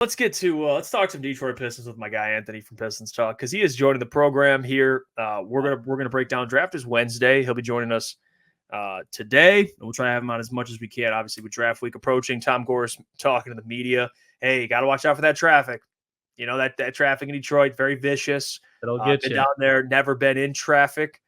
Let's get to let's talk some Detroit Pistons with my guy Anthony from Pistons Talk, because he is joining the program here. We're gonna break down draft is Wednesday. He'll be joining us today. We'll try to have him on as much as we can. Obviously, with draft week approaching, Tom Gore's talking to the media. Hey, you got to watch out for that traffic. You know that traffic in Detroit, very vicious. It'll get been you down there, never been in traffic.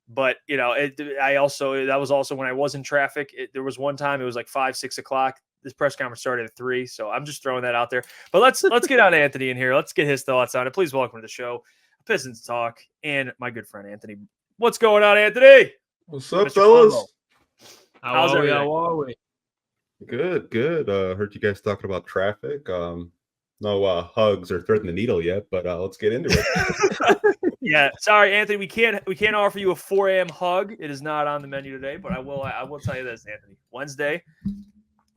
But you know, that was also when I was in traffic. There was one time it was like 5, 6 o'clock. This press conference started at 3, so I'm just throwing that out there. But let's get on Anthony in here. Let's get his thoughts on it. Please welcome to the show, Pistons Talk, and my good friend Anthony. What's going on, Anthony? What's up, fellas? How are we? Good. Heard you guys talking about traffic. No hugs or threading the needle yet, but let's get into it. Yeah, sorry, Anthony. We can't offer you a 4 a.m. hug. It is not on the menu today, but I will tell you this, Anthony. Wednesday.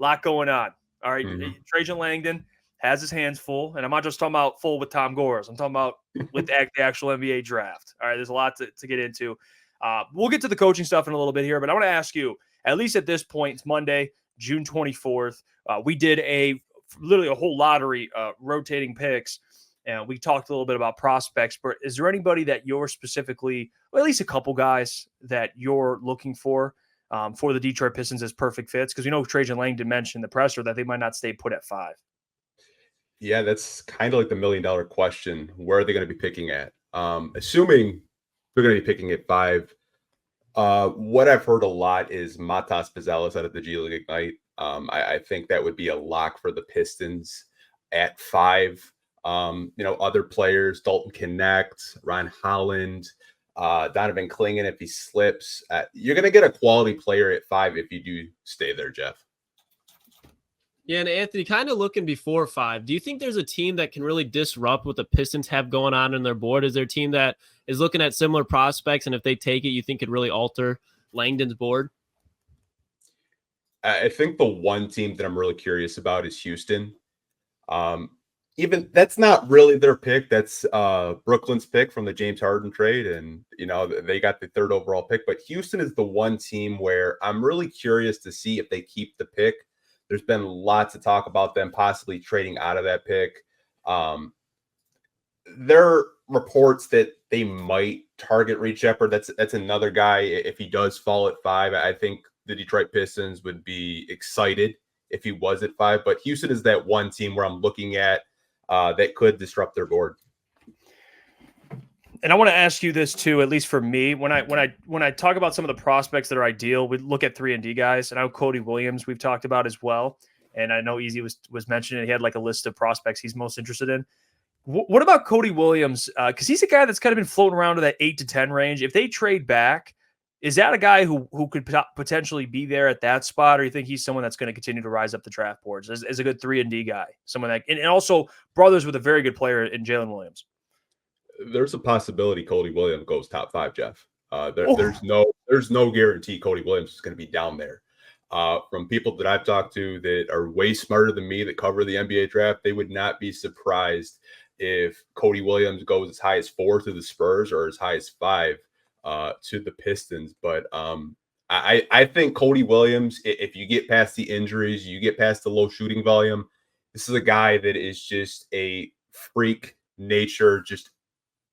Lot going on. All right. Trajan Langdon has his hands full, and I'm not just talking about full with Tom Gores. I'm talking about with the actual NBA draft. All right. There's a lot to get into. We'll get to the coaching stuff in a little bit here, but I want to ask you, at least at this point, it's Monday, June 24th. We did literally a whole lottery rotating picks, and we talked a little bit about prospects, but is there anybody that you're specifically, or at least a couple guys that you're looking for the Detroit Pistons as perfect fits? Because we know Trajan Langdon mentioned in the presser that they might not stay put at 5. Yeah, that's kind of like the $1 million question. Where are they going to be picking at? Assuming they're going to be picking at 5. What I've heard a lot is Matas Pizelis out of the G League Ignite. I think that would be a lock for the Pistons at 5. Other players, Dalton Connect, Ron Holland, Donovan Clingan, if he slips. You're going to get a quality player at 5 if you do stay there, Jeff. Yeah, and Anthony, kind of looking before 5, do you think there's a team that can really disrupt what the Pistons have going on in their board? Is there a team that is looking at similar prospects, and if they take it, you think could really alter Langdon's board? I think the one team that I'm really curious about is Houston. Even that's not really their pick. That's Brooklyn's pick from the James Harden trade. And, they got the 3rd overall pick. But Houston is the one team where I'm really curious to see if they keep the pick. There's been lots of talk about them possibly trading out of that pick. There are reports that they might target Reed Shepherd. That's another guy. If he does fall at 5, I think the Detroit Pistons would be excited if he was at 5. But Houston is that one team where I'm looking at that could disrupt their board. And I want to ask you this too, at least for me, when I talk about some of the prospects that are ideal, we look at 3-and-D guys, and I know Cody Williams we've talked about as well. And I know Easy was mentioning he had like a list of prospects he's most interested in. What about Cody Williams? Because he's a guy that's kind of been floating around to that 8 to 10 range. If they trade back, is that a guy who could potentially be there at that spot, or you think he's someone that's going to continue to rise up the draft boards as a good 3-and-D guy, someone that and also brothers with a very good player in Jalen Williams? There's a possibility Cody Williams goes top 5, Jeff. There's no guarantee Cody Williams is going to be down there. From people that I've talked to that are way smarter than me that cover the NBA draft, they would not be surprised if Cody Williams goes as high as 4 to the Spurs or as high as 5 to the Pistons. But I think Cody Williams, if you get past the injuries, you get past the low shooting volume, this is a guy that is just a freak nature, just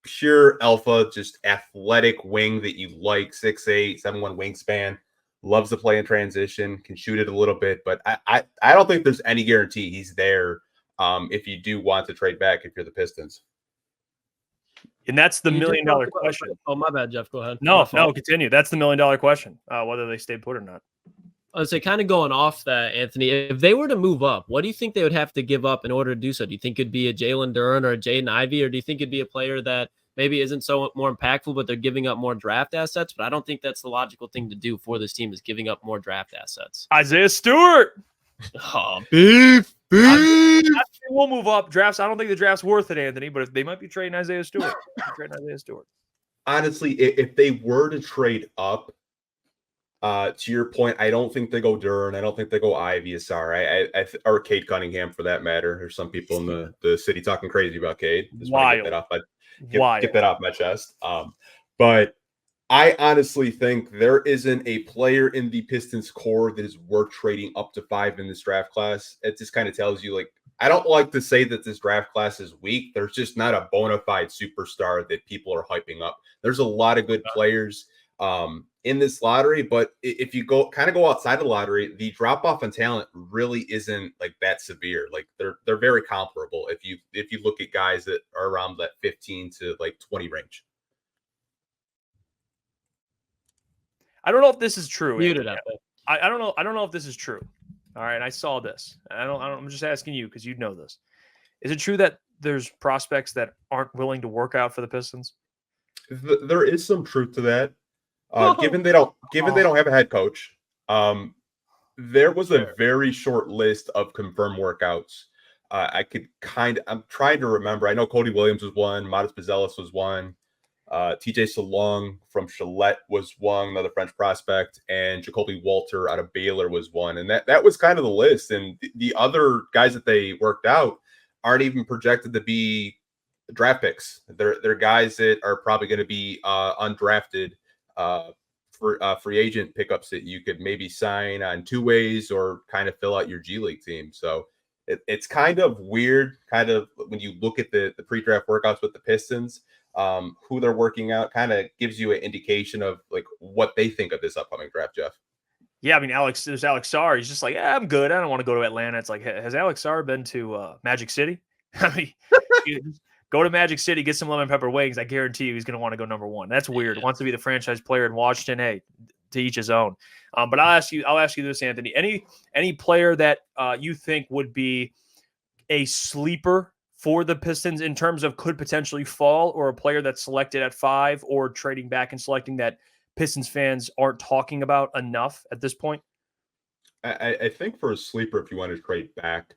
pure alpha, just athletic wing that you like, 6'8", 7'1" wingspan, loves to play in transition, can shoot it a little bit. But I don't think there's any guarantee he's there if you do want to trade back if you're the Pistons. And that's the $1 million question. Oh, my bad, Jeff. Go ahead. No, continue. That's the $1 million question, whether they stay put or not. I would say, kind of going off that, Anthony, if they were to move up, what do you think they would have to give up in order to do so? Do you think it'd be a Jalen Duren or a Jaden Ivey, or do you think it'd be a player that maybe isn't so more impactful, but they're giving up more draft assets? But I don't think that's the logical thing to do for this team, is giving up more draft assets. Isaiah Stewart. Oh, beef. We'll move up drafts. I don't think the draft's worth it, Anthony, but if they might be trading Isaiah Stewart. Artists if they were to trade up, to your point, I don't think they go Duren. I don't think they go Ivy Asar. Or Cade Cunningham for that matter. There's some people in the city talking crazy about Cade. Just want to get that off my chest. But I honestly think there isn't a player in the Pistons core that is worth trading up to 5 in this draft class. It just kind of tells you, like, I don't like to say that this draft class is weak. There's just not a bona fide superstar that people are hyping up. There's a lot of good players in this lottery, but if you go outside the lottery, the drop off in talent really isn't like that severe. Like they're very comparable if you look at guys that are around that 15 to like 20 range. I don't know if this is true. Muted up there. I don't know. I don't know if this is true. All right, and I saw this. I'm just asking you because you'd know this. Is it true that there's prospects that aren't willing to work out for the Pistons? There is some truth to that. Given they don't have a head coach, there was a very short list of confirmed workouts. I'm trying to remember. I know Cody Williams was one, Modest Pizzelis was one, TJ Salong from Gillette was one, another French prospect, and Jacoby Walter out of Baylor was one. And that was kind of the list. And the other guys that they worked out aren't even projected to be draft picks. They're guys that are probably going to be undrafted for free agent pickups that you could maybe sign on two ways or kind of fill out your G League team. So it's kind of weird, kind of when you look at the pre-draft workouts with the Pistons, who they're working out kind of gives you an indication of like what they think of this upcoming draft, Jeff. Yeah, I mean, there's Alex Sarr. He's just like, yeah, I'm good. I don't want to go to Atlanta. It's like, has Alex Sarr been to Magic City? I mean, go to Magic City, get some lemon pepper wings. I guarantee you he's going to want to go number one. That's weird. Wants to be the franchise player in Washington. Hey, to each his own. But I'll ask you this, Anthony. Any player that you think would be a sleeper for the Pistons in terms of could potentially fall, or a player that's selected at 5 or trading back and selecting that Pistons fans aren't talking about enough at this point? I think for a sleeper, if you want to trade back,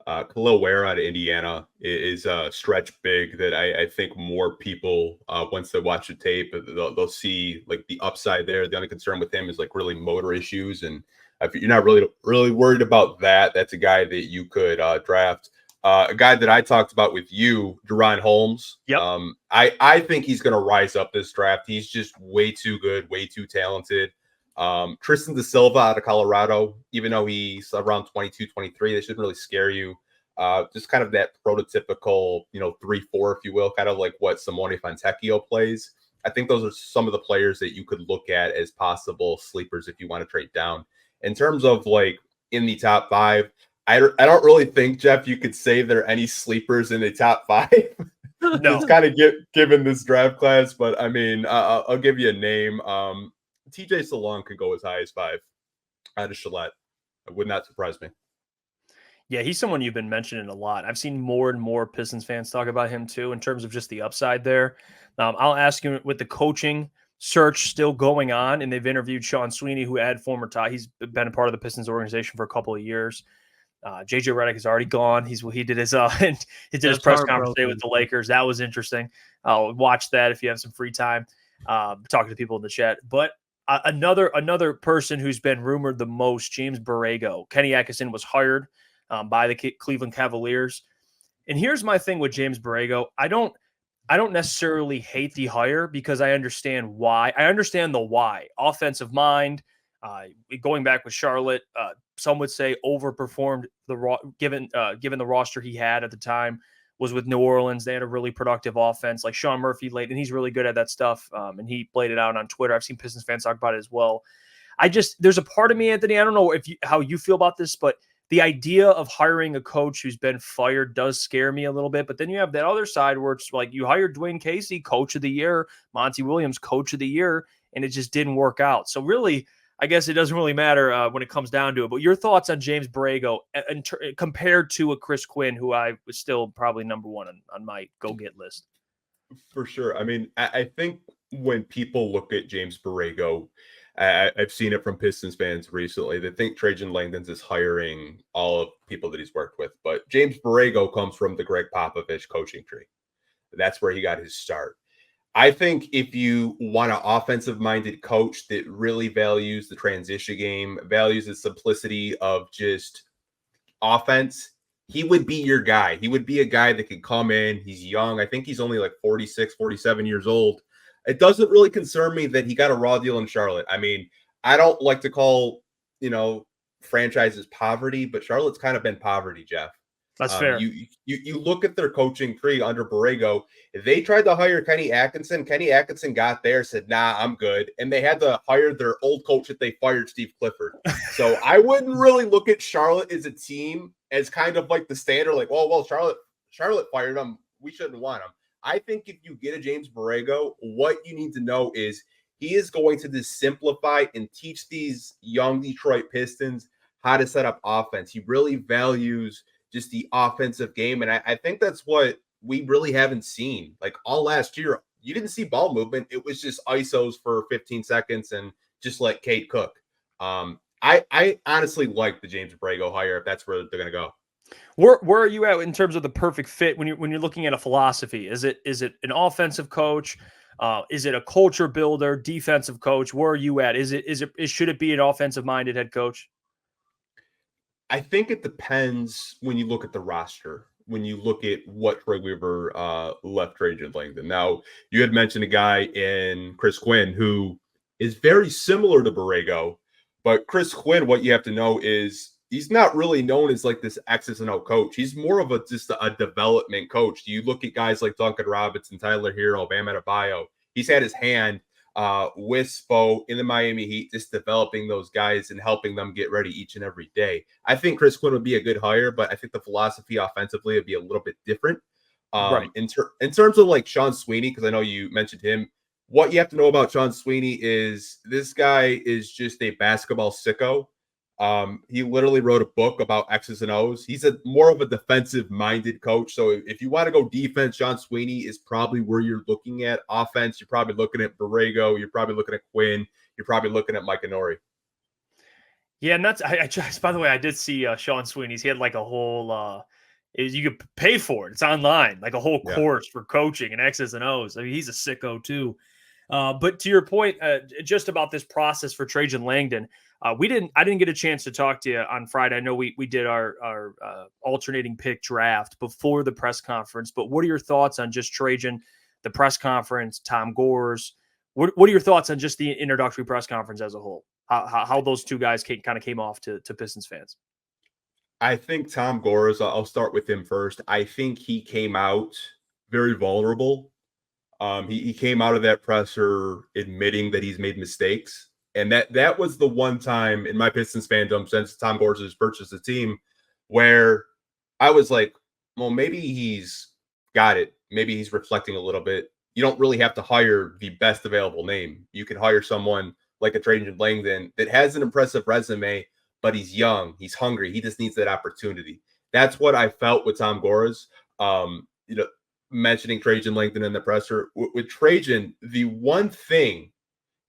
Khalil Ware out of Indiana is a stretch big that I think more people, once they watch the tape, they'll see like the upside there. The only concern with him is like really motor issues. And if you're not really worried about that, that's a guy that you could draft. A guy that I talked about with you, Deron Holmes. Yep. I think he's going to rise up this draft. He's just way too good, way too talented. Tristan Da Silva out of Colorado, even though he's around 22, 23, they shouldn't really scare you. Just kind of that prototypical, 3-4, if you will, kind of like what Simone Fontecchio plays. I think those are some of the players that you could look at as possible sleepers if you want to trade down. In terms of like in the top 5, I don't really think, Jeff, you could say there are any sleepers in the top 5. No. It's kind of given this draft class, but I mean, I'll give you a name. TJ Salong could go as high as 5 out of Gillette. It would not surprise me. Yeah, he's someone you've been mentioning a lot. I've seen more and more Pistons fans talk about him too, in terms of just the upside there. I'll ask you, with the coaching search still going on, and they've interviewed Sean Sweeney, who had former tie. He's been a part of the Pistons organization for a couple of years. JJ Redick is already gone. He did his press conference today with the Lakers. That was interesting. I'll watch that if you have some free time. Talking to people in the chat. But another person who's been rumored the most, James Borrego. Kenny Atkinson was hired by the Cleveland Cavaliers. And here's my thing with James Borrego. I don't necessarily hate the hire because I understand why. I understand the why. Offensive mind. Going back with Charlotte, some would say overperformed given the roster he had at the time. Was with New Orleans. They had a really productive offense, like Sean Murphy late, and he's really good at that stuff. And he played it out on Twitter. I've seen Pistons fans talk about it as well. There's a part of me, Anthony, I don't know how you feel about this, but the idea of hiring a coach who's been fired does scare me a little bit. But then you have that other side where it's like you hired Dwayne Casey, coach of the year, Monty Williams, coach of the year, and it just didn't work out. So really, I guess it doesn't really matter when it comes down to it. But your thoughts on James Borrego compared to a Chris Quinn, who I was still probably number one on my go-get list? For sure. I mean, I think when people look at James Borrego, I've seen it from Pistons fans recently. They think Trajan Langdon's is hiring all of people that he's worked with. But James Borrego comes from the Greg Popovich coaching tree. That's where he got his start. I think if you want an offensive-minded coach that really values the transition game, values the simplicity of just offense, he would be your guy. He would be a guy that could come in. He's young. I think he's only like 46, 47 years old. It doesn't really concern me that he got a raw deal in Charlotte. I mean, I don't like to call, franchises poverty, but Charlotte's kind of been poverty, Jeff. That's fair. You look at their coaching tree under Borrego. They tried to hire Kenny Atkinson. Kenny Atkinson got there, said, "Nah, I'm good," and they had to hire their old coach that they fired, Steve Clifford. So I wouldn't really look at Charlotte as a team as kind of like the standard, like, well, Charlotte fired him. We shouldn't want him. I think if you get a James Borrego, what you need to know is he is going to just simplify and teach these young Detroit Pistons how to set up offense. He really values just the offensive game. And I think that's what we really haven't seen. Like all last year, you didn't see ball movement. It was just ISOs for 15 seconds and just let Kate cook. I honestly like the James Borrego hire if that's where they're going to go. Where are you at in terms of the perfect fit when you're looking at a philosophy? Is it an offensive coach? Is it a culture builder, defensive coach? Where are you at? Should it be an offensive minded head coach? I think it depends when you look at the roster, when you look at what Troy Weaver left Trajan Langdon. Now, you had mentioned a guy in Chris Quinn who is very similar to Borrego, but Chris Quinn, what you have to know is he's not really known as like this X's and O coach. He's more of just a development coach. You look at guys like Duncan Robinson, Tyler Hero, Bam Adebayo. He's had his hand with Spo in the Miami Heat, just developing those guys and helping them get ready each and every day. I think Chris Quinn would be a good hire, but I think the philosophy offensively would be a little bit different. Right. In terms of like Sean Sweeney, because I know you mentioned him, what you have to know about Sean Sweeney is this guy is just a basketball sicko. He literally wrote a book about X's and O's. He's more of a defensive-minded coach. So if you want to go defense, Sean Sweeney is probably where you're looking at. Offense, you're probably looking at Borrego. You're probably looking at Quinn. You're probably looking at Mike Inori. Yeah, and that's I just, by the way, I did see Sean Sweeney's. He had like a whole you could pay for it. It's online, like a whole course for coaching and X's and O's. I mean, he's a sicko too. But to your point, just about this process for Trajan Langdon, I didn't get a chance to talk to you on Friday. I know we did our alternating pick draft before the press conference, but what are your thoughts on just Trajan, the press conference, Tom Gores? What are your thoughts on just the introductory press conference as a whole? How those two guys kind of came off to Pistons fans? I think Tom Gores, I'll start with him first. I think he came out very vulnerable. He came out of that presser admitting that he's made mistakes. And that was the one time in my Pistons fandom since Tom Gores has purchased the team where I was like, well, maybe he's got it. Maybe he's reflecting a little bit. You don't really have to hire the best available name. You can hire someone like a Trajan Langdon that has an impressive resume, but he's young. He's hungry. He just needs that opportunity. That's what I felt with Tom Gores. Mentioning Trajan Langdon in the presser. With Trajan, the one thing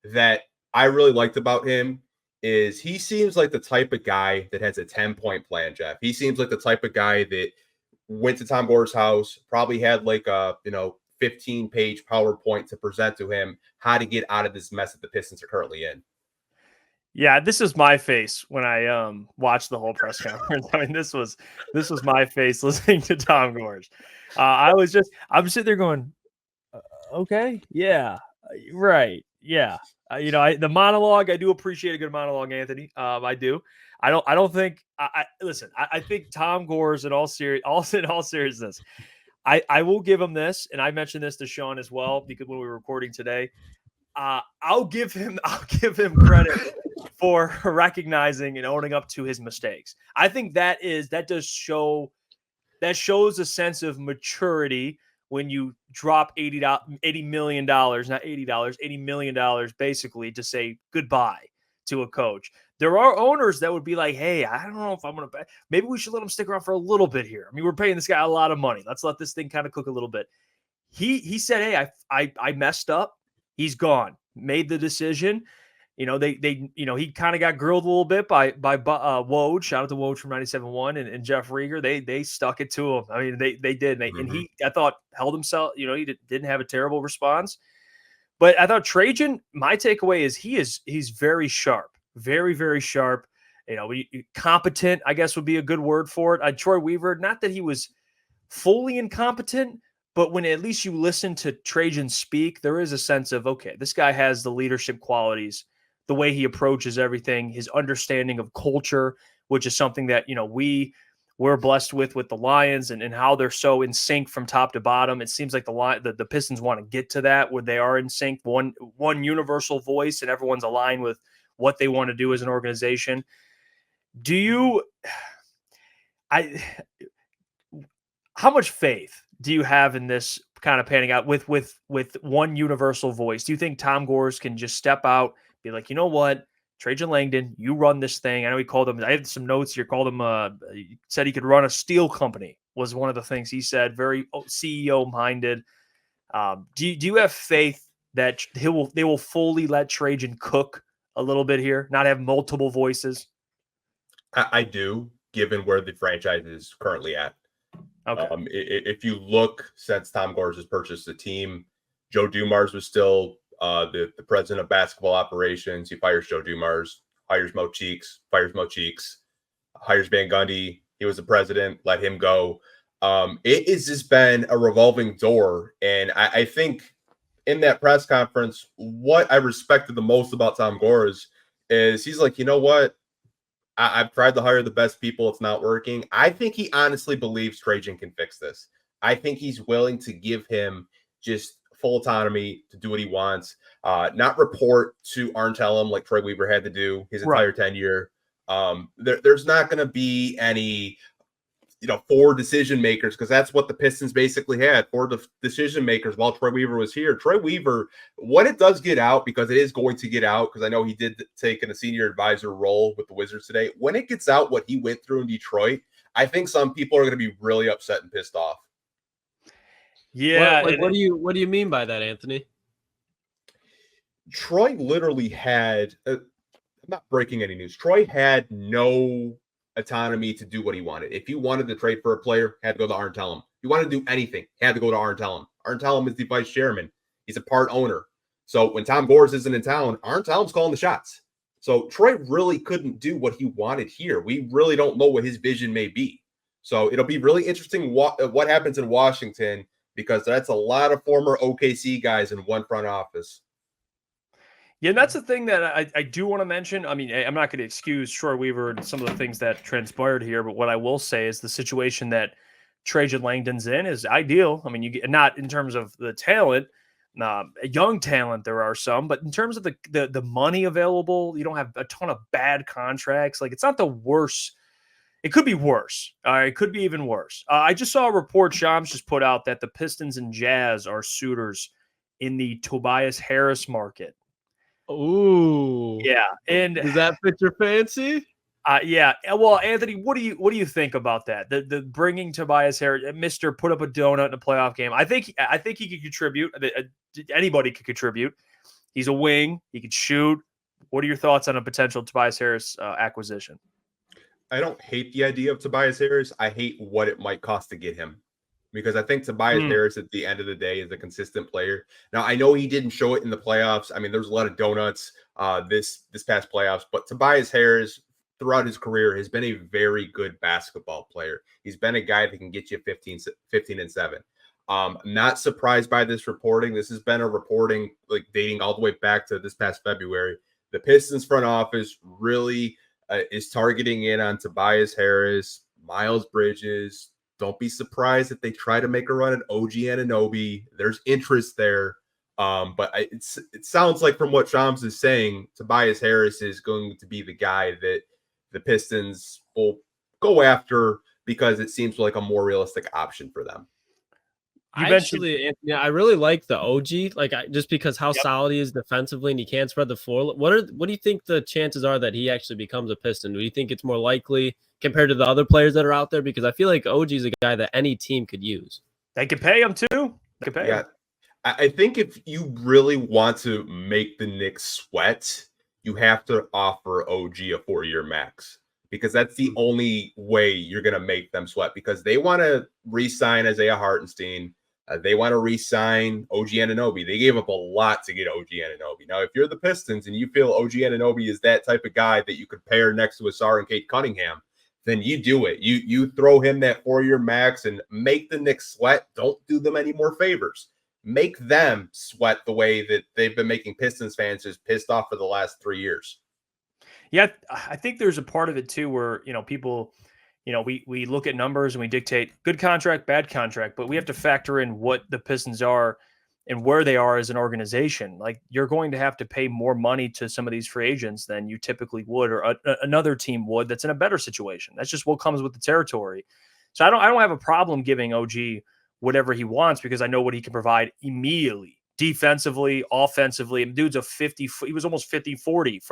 that I really liked about him is he seems like the type of guy that has a 10-point plan, Jeff. He seems like the type of guy that went to Tom Gores' house, probably had like a 15-page PowerPoint to present to him how to get out of this mess that the Pistons are currently in. Yeah, this is my face when I watched the whole press conference. I mean, this was my face listening to Tom Gores. I'm sitting there going, okay, yeah, right, yeah. The monologue, I do appreciate a good monologue, Anthony. I do. I don't think. Listen. I think Tom Gores, in all seriousness, I will give him this, and I mentioned this to Sean as well because when we were recording today, I'll give him credit for recognizing and owning up to his mistakes. I think that shows a sense of maturity when you drop $80 million, not $80, $80 million basically to say goodbye to a coach. There are owners that would be like, hey, I don't know if I'm going to – maybe we should let him stick around for a little bit here. I mean, we're paying this guy a lot of money. Let's let this thing kind of cook a little bit. He said, hey, I messed up. He's gone. Made the decision. He kind of got grilled a little bit by Woj. Shout out to Woj from 97.1 and Jeff Rieger. They stuck it to him. I mean, they did. And he, I thought, held himself. He didn't have a terrible response. But I thought Trajan, my takeaway is he's very sharp, very, very sharp. Competent, I guess would be a good word for it. Troy Weaver, not that he was fully incompetent, but when at least you listen to Trajan speak, there is a sense of, okay, this guy has the leadership qualities, the way he approaches everything, his understanding of culture, which is something that, we we're blessed with the Lions and how they're so in sync from top to bottom. It seems like the Pistons want to get to that where they are in sync, one universal voice, and everyone's aligned with what they want to do as an organization. How much faith do you have in this kind of panning out with one universal voice? Do you think Tom Gores can just step out, be like, you know what, Trajan Langdon, you run this thing? I know he called him, I have some notes here, called him, he said he could run a steel company, was one of the things he said, very CEO minded. Do you have faith that they will fully let Trajan cook a little bit here, not have multiple voices? I do, given where the franchise is currently at. Okay. If you look since Tom Gores has purchased the team, Joe Dumars was still the president of basketball operations. He fires Joe Dumars, hires Mo Cheeks, fires Mo Cheeks, hires Van Gundy. He was the president, let him go. It has just been a revolving door. And I think in that press conference, what I respected the most about Tom Gores is he's like, you know what? I've tried to hire the best people. It's not working. I think he honestly believes Trajan can fix this. I think he's willing to give him just full autonomy to do what he wants, not report to Arntelem like Troy Weaver had to do his entire tenure. There's not going to be any, four decision makers, because that's what the Pistons basically had, four decision makers while Troy Weaver was here. Troy Weaver, when it does get out, because it is going to get out, because I know he did take in a senior advisor role with the Wizards today. When it gets out what he went through in Detroit, I think some people are going to be really upset and pissed off. Yeah. What do you mean by that, Anthony? Troy literally had, I'm not breaking any news, Troy had no autonomy to do what he wanted. If he wanted to trade for a player, had to go to Arntelem. If he wanted to do anything, had to go to Arntelem. Arntelem is the vice chairman. He's a part owner. So when Tom Gores isn't in town, Arntelem's calling the shots. So Troy really couldn't do what he wanted here. We really don't know what his vision may be. So it'll be really interesting what happens in Washington, because that's a lot of former OKC guys in one front office. Yeah, and that's the thing that I do want to mention. I mean, I'm not going to excuse Troy Weaver and some of the things that transpired here, but what I will say is the situation that Trajan Langdon's in is ideal. I mean, you get not in terms of the talent, young talent, there are some, but in terms of the money available, you don't have a ton of bad contracts. Like, it's not the worst. It could be worse. It could be even worse. I just saw a report Shams just put out that the Pistons and Jazz are suitors in the Tobias Harris market. Ooh, yeah, and does that fit your fancy? Yeah. Well, Anthony, what do you think about that? The bringing Tobias Harris, Mr. Put up a donut in a playoff game. I think he could contribute. Anybody could contribute. He's a wing. He could shoot. What are your thoughts on a potential Tobias Harris acquisition? I don't hate the idea of Tobias Harris. I hate what it might cost to get him, because I think Tobias Harris at the end of the day is a consistent player. Now, I know he didn't show it in the playoffs. I mean, there's a lot of donuts this past playoffs, but Tobias Harris throughout his career has been a very good basketball player. He's been a guy that can get you 15 and 7. Not surprised by this reporting. This has been a reporting like dating all the way back to this past February. The Pistons front office really is targeting in on Tobias Harris, Miles Bridges. Don't be surprised if they try to make a run at OG Anunoby. There's interest there. But it sounds like from what Shams is saying, Tobias Harris is going to be the guy that the Pistons will go after, because it seems like a more realistic option for them. Anthony, I really like the OG, just because how solid he is defensively and he can't spread the floor. What do you think the chances are that he actually becomes a Piston? Do you think it's more likely compared to the other players that are out there? Because I feel like OG is a guy that any team could use. They could pay him too. They could pay him. I think if you really want to make the Knicks sweat, you have to offer OG a 4-year max, because that's the only way you're going to make them sweat, because they want to re-sign Isaiah Hartenstein. They want to re-sign OG Anunoby. They gave up a lot to get OG Anunoby. Now, if you're the Pistons and you feel OG Anunoby is that type of guy that you could pair next to Asar and Kate Cunningham, then you do it. You throw him that 4-year max and make the Knicks sweat. Don't do them any more favors. Make them sweat the way that they've been making Pistons fans just pissed off for the last 3 years. Yeah, I think there's a part of it too where, people we look at numbers and we dictate good contract, bad contract, but we have to factor in what the Pistons are and where they are as an organization. Like, you're going to have to pay more money to some of these free agents than you typically would, or another team would that's in a better situation. That's just what comes with the territory. So I don't have a problem giving OG whatever he wants, because I know what he can provide immediately. Defensively, offensively, and dude's he was almost 50-40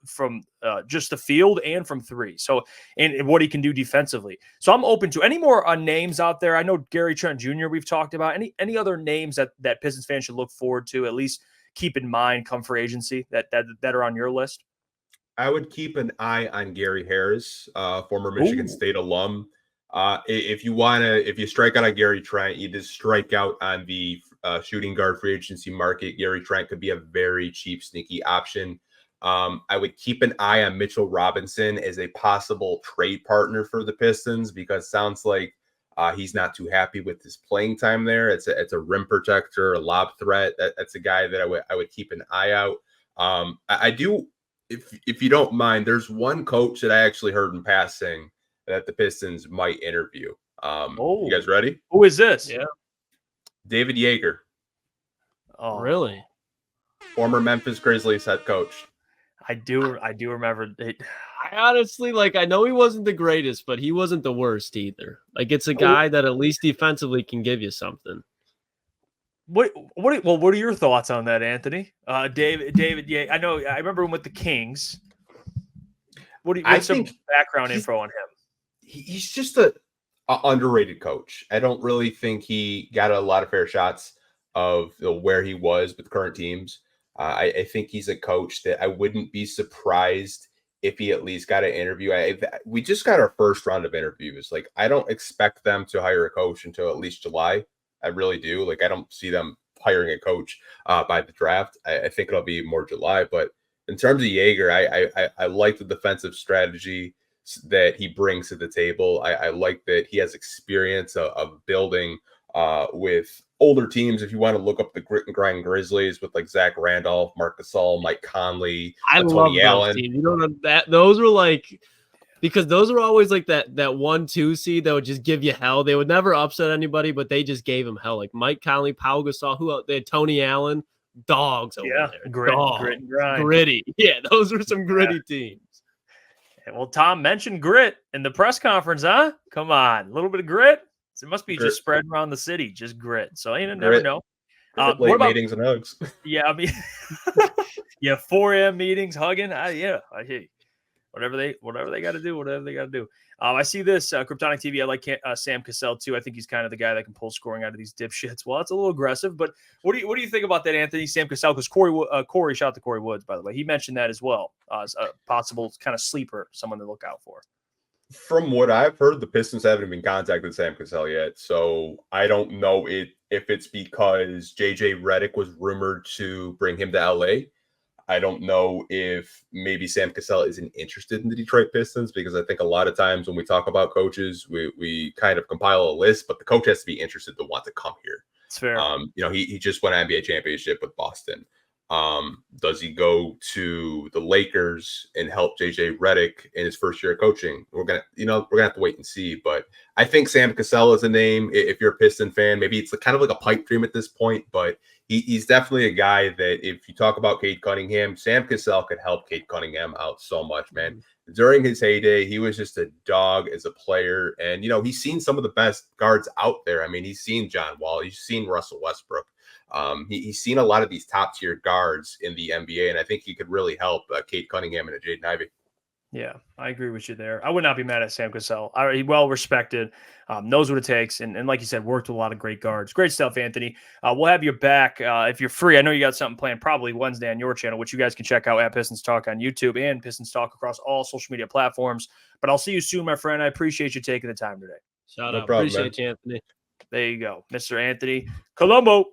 from just the field and from three. So, and what he can do defensively. So I'm open to any more names out there. I know Gary Trent Jr. we've talked about. Any other names that Pistons fans should look forward to, at least keep in mind come free agency that are on your list? I would keep an eye on Gary Harris, former Michigan State alum. If you strike out on Gary Trent, you just strike out on the shooting guard free agency market. Gary Trent could be a very cheap, sneaky option. I would keep an eye on Mitchell Robinson as a possible trade partner for the Pistons, because it sounds like he's not too happy with his playing time there. It's a rim protector, a lob threat. That's a guy that I would keep an eye out. I do, if you don't mind, there's one coach that I actually heard in passing that the Pistons might interview. You guys ready? Who is this? Yeah. David Yeager. Oh, really? Former Memphis Grizzlies head coach. I do remember it. I honestly, I know he wasn't the greatest, but he wasn't the worst either. It's a guy that at least defensively can give you something. What are your thoughts on that, Anthony? David, yeah, I know. I remember him with the Kings. What's some background info on him? He's just a underrated coach. I don't really think he got a lot of fair shots of where he was with current teams. I think he's a coach that I wouldn't be surprised if he at least got an interview. We just got our first round of interviews. I don't expect them to hire a coach until at least July. I really do. I don't see them hiring a coach by the draft. I think it'll be more July. But in terms of Yeager, I like the defensive strategy that he brings to the table. I like that he has experience of building with older teams. If you want to look up the grit and grind Grizzlies with Zach Randolph, Marc Gasol, Mike Conley, Tony Allen. Teams. You don't know that those were because those were always that 1-2 seed that would just give you hell. They would never upset anybody, but they just gave him hell. Mike Conley, Paul Gasol, who else? They had Tony Allen, dogs over there. Grit and grind. Gritty. Yeah, those were some gritty teams. Well, Tom mentioned grit in the press conference, huh? Come on, a little bit of grit. It must be just spread around the city, just grit. So you never know. Late meetings and hugs. Yeah, I mean, 4 a.m. meetings, hugging. I hear you. Whatever they got to do. I see this Kryptonic TV. I like Sam Cassell too. I think he's kind of the guy that can pull scoring out of these dipshits. Well, it's a little aggressive, but what do you think about that, Anthony? Sam Cassell, because Corey, shout out to Corey Woods, by the way. He mentioned that as well as a possible kind of sleeper, someone to look out for. From what I've heard, the Pistons haven't been contacted Sam Cassell yet, so I don't know if it's because JJ Redick was rumored to bring him to LA. I don't know if maybe Sam Cassell isn't interested in the Detroit Pistons, because I think a lot of times when we talk about coaches, we kind of compile a list, but the coach has to be interested to want to come here. It's fair. He just won an NBA championship with Boston. Does he go to the Lakers and help JJ Redick in his first year of coaching? We're gonna have to wait and see. But I think Sam Cassell is a name. If you're a Piston fan, maybe it's kind of like a pipe dream at this point, but he's definitely a guy that if you talk about Cade Cunningham, Sam Cassell could help Cade Cunningham out so much, man. During his heyday, he was just a dog as a player. And, he's seen some of the best guards out there. I mean, he's seen John Wall. He's seen Russell Westbrook. He's seen a lot of these top-tier guards in the NBA, and I think he could really help Cade Cunningham and Jaden Ivey. Yeah, I agree with you there. I would not be mad at Sam Cassell. He's well respected, knows what it takes, and like you said, worked with a lot of great guards. Great stuff, Anthony. We'll have you back if you're free. I know you got something planned probably Wednesday on your channel, which you guys can check out at Pistons Talk on YouTube and Pistons Talk across all social media platforms. But I'll see you soon, my friend. I appreciate you taking the time today. Shout out. Appreciate you, Anthony. There you go, Mr. Anthony Colombo.